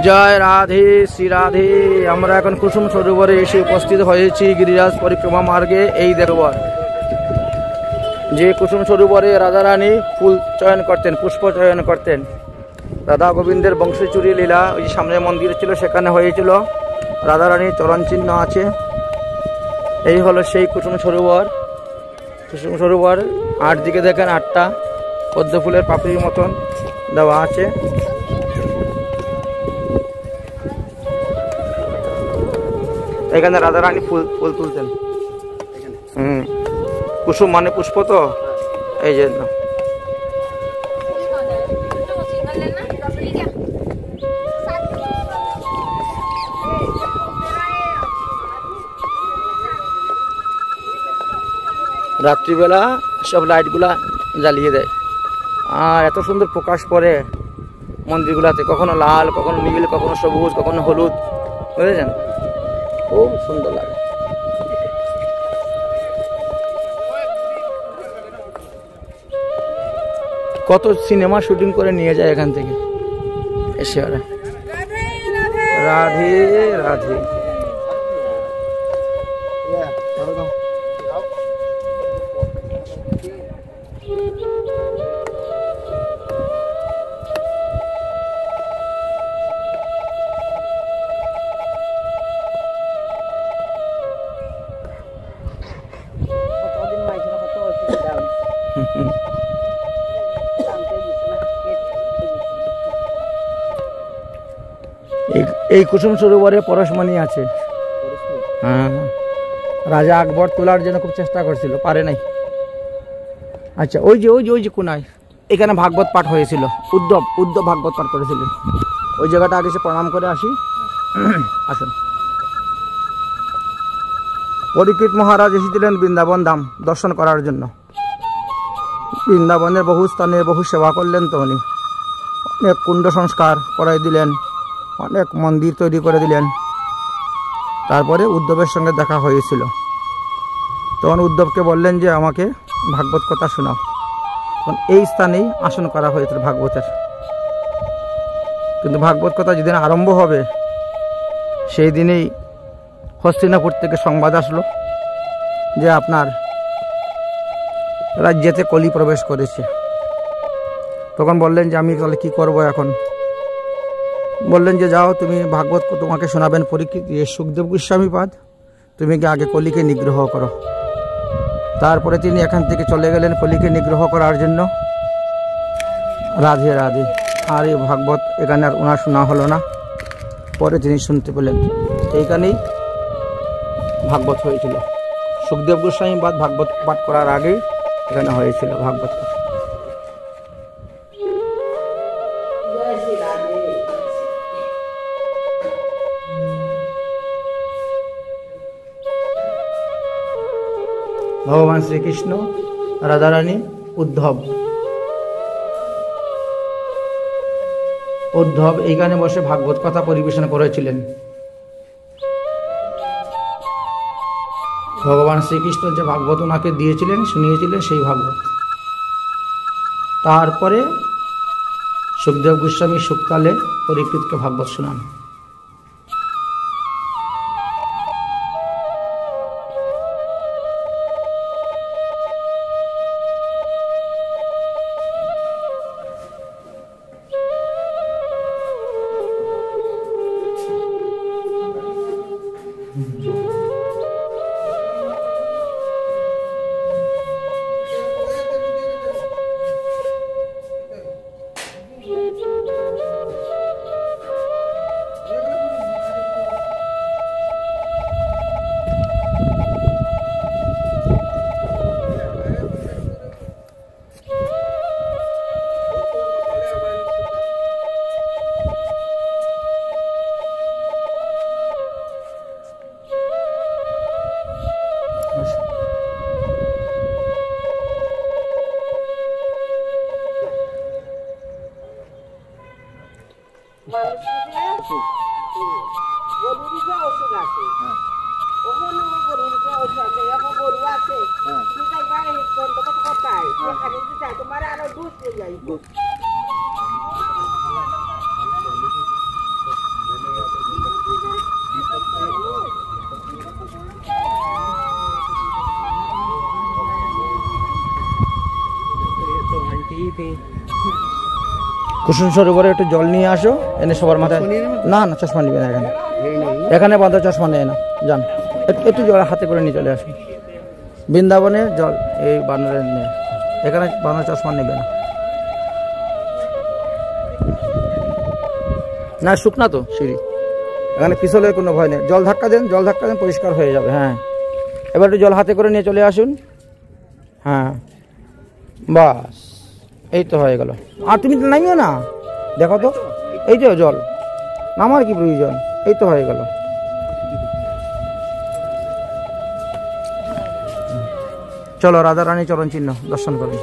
জয় রাধে শ্রী রাধে। আমরা এখন কুসুম সরোবরে এসে উপস্থিত হয়েছি গিরিরাজ পরিক্রমা মার্গে। এই সরোবর, যে কুসুম সরোবরে রাধারানী ফুল চয়ন করতেন, পুষ্প চয়ন করতেন। রাধা গোবিন্দের বংশচুরি লীলা ওই সামনে মন্দির ছিল, সেখানে হয়েছিল। রাধারানীর চরণ চিহ্ন আছে। এই হলো সেই কুসুম সরোবর। কুসুম সরোবর 8 দিকে দেখেন 8টা পদ্ম ফুলের পাপড়ির মতন দেওয়া আছে। এখানে রাধারানী ফুল তুলতেন। কুসুম মানে পুষ্প, তো এই জন্য। রাত্রিবেলা সব লাইটগুলা জ্বালিয়ে দেয়, আর এত সুন্দর প্রকাশ পড়ে মন্দিরগুলাতে, কখনো লাল, কখনো নীল, কখনো সবুজ, কখনো হলুদ, বুঝেছেন? খুব সুন্দর লাগে। কত সিনেমা শুটিং করে নিয়ে যায় এখান থেকে এসে ওরা। রাধে রাধে। এই কুসুম সরোবরে পরশমণি আছে। হ্যাঁ, রাজা আকবর তোলার জন্য খুব চেষ্টা করছিল, পারে নাই। আচ্ছা, ওই যে কোনায় এখানে ভাগবত পাঠ হয়েছিল। উদ্ধব ভাগবত পাঠ করেছিলেন। ওই জায়গাটা আগে সে প্রণাম করে আসি। আসুন। পরীক্ষিত মহারাজ এসেছিলেন বৃন্দাবন ধাম দর্শন করার জন্য। বৃন্দাবনের বহু স্থানে বহু সেবা করলেন তো উনি। অনেক কুণ্ড সংস্কার করাই দিলেন, অনেক মন্দির তৈরি করে দিলেন। তারপরে উদ্ধবের সঙ্গে দেখা হয়েছিল। তখন উদ্ধবকে বললেন যে আমাকে ভাগবত কথা শোনাও। তখন এই স্থানেই আসন করা হয়েছিল ভাগবতের। কিন্তু ভাগবত কথা যেদিন আরম্ভ হবে সেই দিনেই হস্তিনাপুর থেকে সংবাদ আসলো যে আপনার রাজ্যেতে কলি প্রবেশ করেছে। তখন বললেন যে আমি তাহলে কি করব এখন? বললেন যে যাও, তুমি ভাগবত তোমাকে শোনাবেন পরীক্ষিত সুখদেব গোস্বামী পাদ, তুমি কি আগে কলিকে নিগ্রহ করো। তারপরে তিনি এখান থেকে চলে গেলেন কলিকে নিগ্রহ করার জন্য। রাধে রাধে। আর এই ভাগবত এখানে আর ওনার শোনা হলো না। পরে তিনি শুনতে পেলেন। এইখানেই ভাগবত হয়েছিল। সুখদেব গোস্বামী পাদ ভাগবত পাঠ করার আগেই এখানে হয়েছিল ভাগবত। ভগবান শ্রীকৃষ্ণ, রাধারানী, উদ্ধব এইখানে বসে ভাগবত কথা পরিবেশন করেছিলেন। ভগবান শ্রীকৃষ্ণ যে ভাগবত ওনাকে দিয়েছিলেন, শুনিয়েছিলেন সেই ভাগবত। তারপরে সুখদেব গোস্বামী শুকতালে পরীক্ষিতকে ভাগবত শোনান। কুসুম সরোবরে একটু জল নিয়ে আসো, এনে সবার মাথায়। না না, চশমা নিবে না এখানে, এখানে বাঁধা চশমা নেয় না। যান একটু জল হাতে করে নিয়ে চলে আসুন। বৃন্দাবনে জল এই বানরের নেই, এখানে বানর চশমা নেবে না। না শুকনা তো সিঁড়ি, এখানে পিছলের কোনো ভয় নেই। জল ধাক্কা দেন, জল ধাক্কা দেন, পরিষ্কার হয়ে যাবে। হ্যাঁ, এবার একটু জল হাতে করে নিয়ে চলে আসুন। হ্যাঁ বাস, এই তো হয়ে গেল। আর তুমি নামিও না, দেখো তো এই যে জল, নামার কি প্রয়োজন, এই তো হয়ে গেল। চলো রাধা রানী চরণ চিহ্ন দর্শন করুন।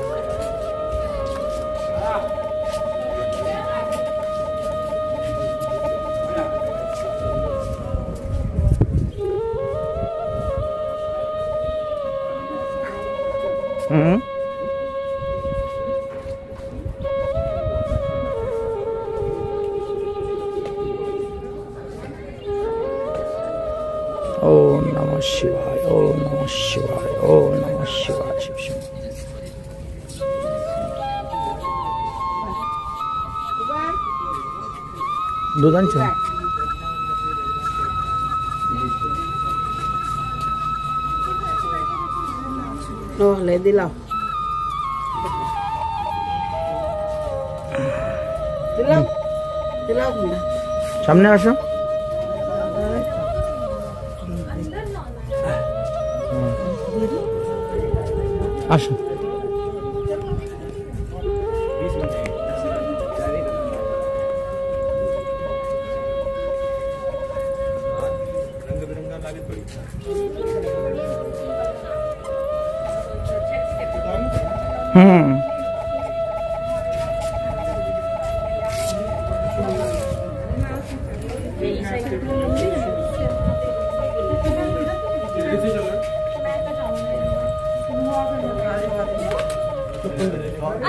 ओम नमः शिवाय, ओम नमः शिवाय, ओम नमः शिवाय। शिव शिव दुधान छ लो ले दिलाओ दिलाओ दिलाओ सामने आसो। আসো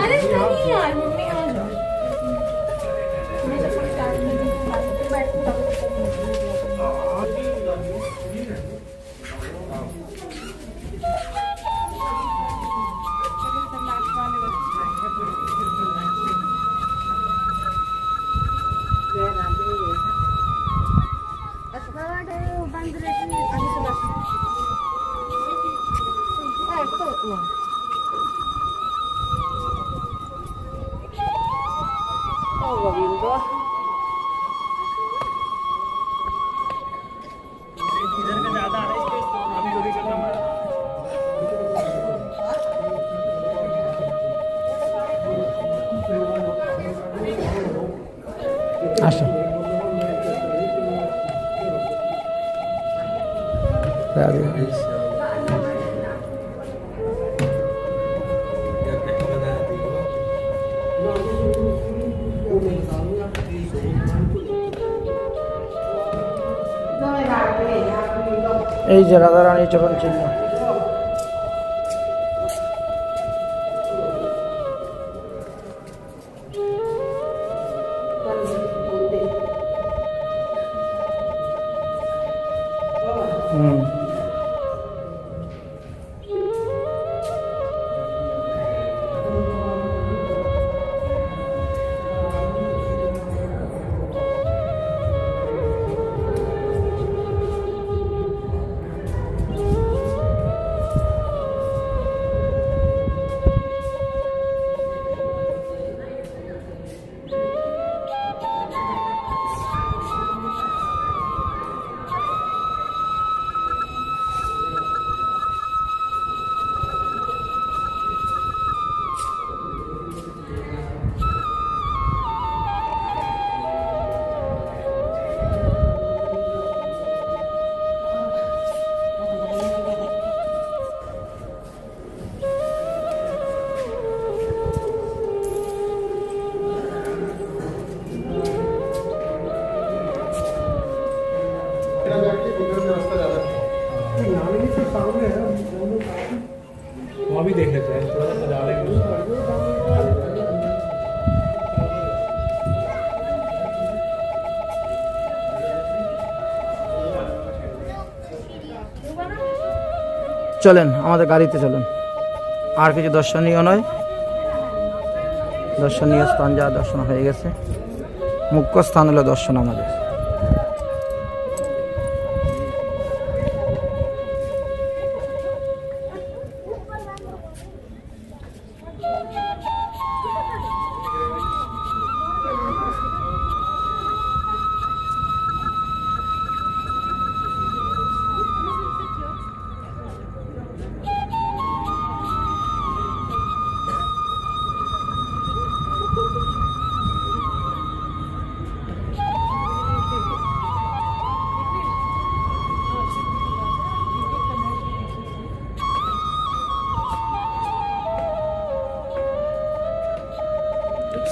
अरे नहीं यार, मम्मी आ जाओ। আসো এই যে রাধা রানী চরণ চিহ্ন। वहाँ भी देख लेते हैं, थोड़ा सा सजा लेंगे। চলেন আমাদের গাড়িতে চলেন, আর কিছু দর্শনীয় নয়, দর্শনীয় স্থান যা দর্শন হয়ে গেছে। মুখ্য স্থান হলো দর্শন আমাদের।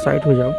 साइड हो जाओ।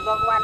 भगवान